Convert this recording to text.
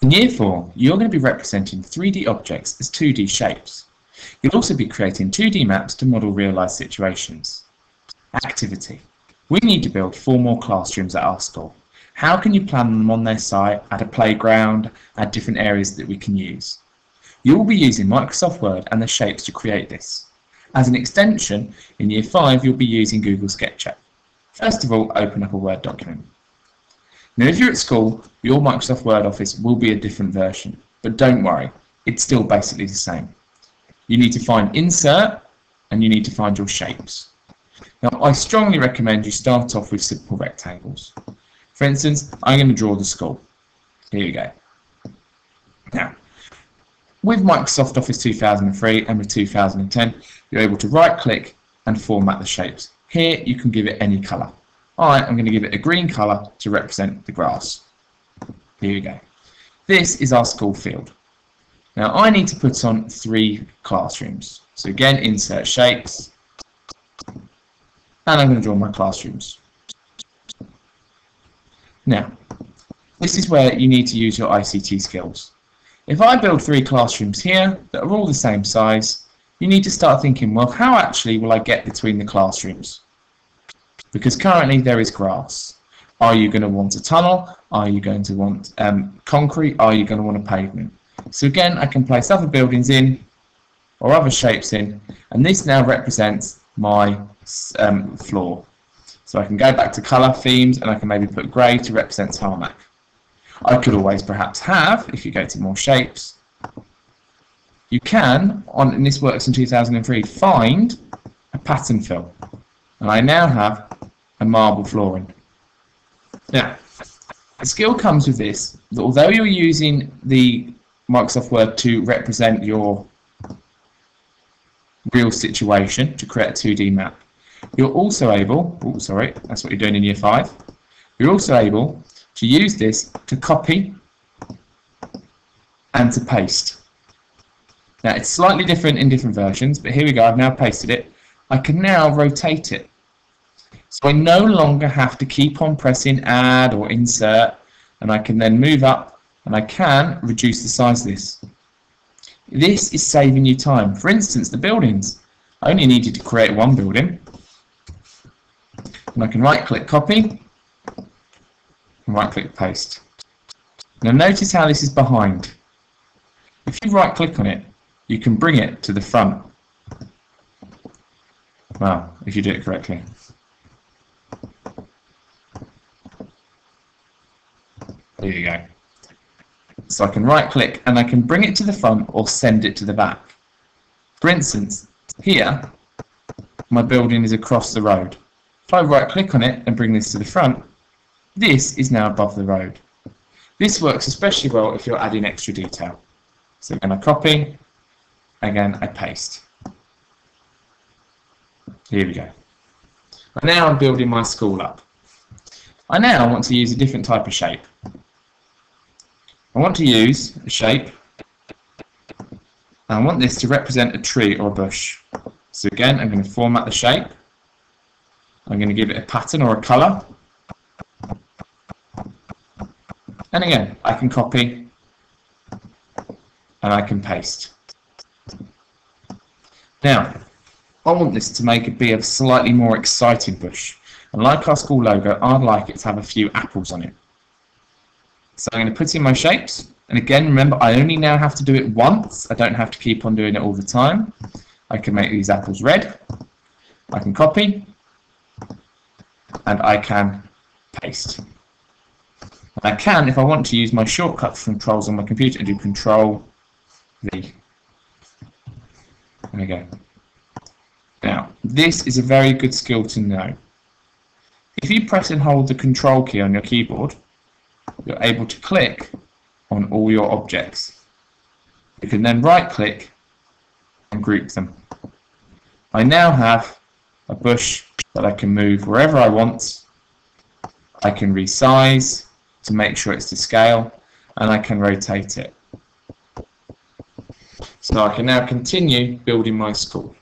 In Year 4, you're going to be representing 3D objects as 2D shapes. You'll also be creating 2D maps to model real-life situations. Activity. We need to build 4 more classrooms at our school. How can you plan them on their site, add a playground, add different areas that we can use? You will be using Microsoft Word and the shapes to create this. As an extension, in Year 5 you'll be using Google SketchUp. First of all, open up a Word document. Now if you're at school, your Microsoft Word Office will be a different version, but don't worry, it's still basically the same. You need to find Insert and you need to find your shapes. Now I strongly recommend you start off with simple rectangles. For instance, I'm going to draw the school. Here you go. Now, with Microsoft Office 2003 and with 2010, you're able to right click and format the shapes. Here you can give it any colour. I'm going to give it a green colour to represent the grass. Here you go. This is our school field. Now I need to put on 3 classrooms. So again, insert shapes, and I'm going to draw my classrooms. Now, this is where you need to use your ICT skills. If I build 3 classrooms here that are all the same size, you need to start thinking, well, how actually will I get between the classrooms? Because currently there is grass. Are you going to want a tunnel? Are you going to want concrete? Are you going to want a pavement? So again, I can place other buildings in or other shapes in, and this now represents my floor. So I can go back to colour themes and I can maybe put grey to represent tarmac. I could always perhaps have, if you go to more shapes, you can, and this works in 2003, find a pattern fill. And I now have a marble flooring. Now, the skill comes with this, that although you're using the Microsoft Word to represent your real situation, to create a 2D map, you're also able, that's what you're doing in Year 5, you're also able to use this to copy and to paste. Now, it's slightly different in different versions, but here we go, I've now pasted it. I can now rotate it. So I no longer have to keep on pressing add or insert, and I can then move up and I can reduce the size of this. This is saving you time. For instance, the buildings. I only needed to create 1 building, and I can right click copy and right click paste. Now notice how this is behind. If you right click on it, you can bring it to the front. Well, if you do it correctly. There you go. So I can right click and I can bring it to the front or send it to the back. For instance, here my building is across the road. If I right click on it and bring this to the front, this is now above the road. This works especially well if you're adding extra detail. So again I copy, again I paste. Here we go. And now I'm building my school up. I now want to use a different type of shape. I want to use a shape, and I want this to represent a tree or a bush. So again, I'm going to format the shape. I'm going to give it a pattern or a colour. And again, I can copy and I can paste. Now, I want this to make it be a slightly more exciting bush. And like our school logo, I'd like it to have a few apples on it. So I'm going to put in my shapes, and again, remember, I only now have to do it once. I don't have to keep on doing it all the time. I can make these apples red. I can copy, and I can paste. And I can, if I want to, use my shortcut controls on my computer and do Control V. There we go. Now, this is a very good skill to know. If you press and hold the Control key on your keyboard, you're able to click on all your objects. You can then right click and group them. I now have a bush that I can move wherever I want. I can resize to make sure it's to scale, and I can rotate it. So I can now continue building my school.